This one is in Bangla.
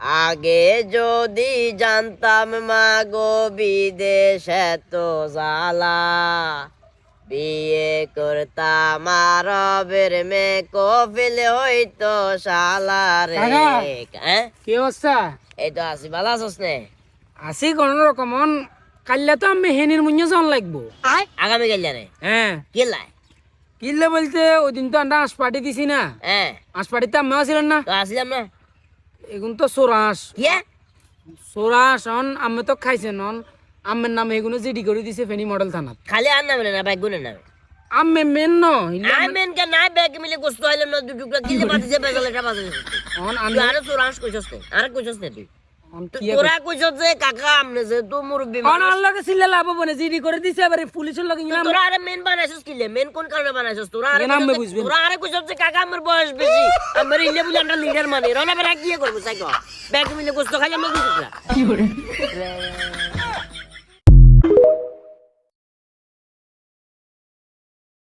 আগে যদি জানতাম মা গো বিদেশ এত জ্বালা বিয়ে করতাম আরবের মেয়ে কফিল হইতো শালা রে। হ্যাঁ কি অবস্থা? এই তো আছি, ভালো আছিস নে? আছি কোন রকম। কাল্লা তো আমি হেনির মুঞ্জে যাওয়ান লাগবো। আগামী গেল জানে হ্যাঁ কি লাই? কিনলে বলতে ওই দিন তো আমরা আঁশ পাটি দিছি না, হ্যাঁ আঁশ পাটিতে আমিও ছিলেন না। তো আসলাম না এখন তো সোরাস কি সোরাস অন আমি তো খাইছেন অন আমের নামে এগুলো জিডি করে দিছে ফেনী মডেল থানাত। খালি আর নামে না ব্যাগ গুনে নামে আমি মেন ন আমেন কে নাই ব্যাগ মিলে গোস্ত হইলাম না দু টুকরা কিলে পাতিছে বেজাল এটা বাজে অন তুই আরে তোরাস কইছস নে আরে কইছস নে তুই কি তোরা কইছস যে কাকা আমনে যে তো মুরব্বি অন আল্লাহকে সিলে লাভ বনে জিডি করে দিছে এবারে পুলিশের লগে গেলাম। তোরা আরে মেন বানাইছস কিলে মেন কোন কারণে বানাইছস তোরা আরে নাম বুঝবেন। তোরা আরে কইছস যে কাকা আমার বয়স বেশি আমার ইলে বলে আমরা লিডার মানে রনা বেরা কি করব চাই ব্যাগ মিলে গোস্ত খাইলাম না দু টুকরা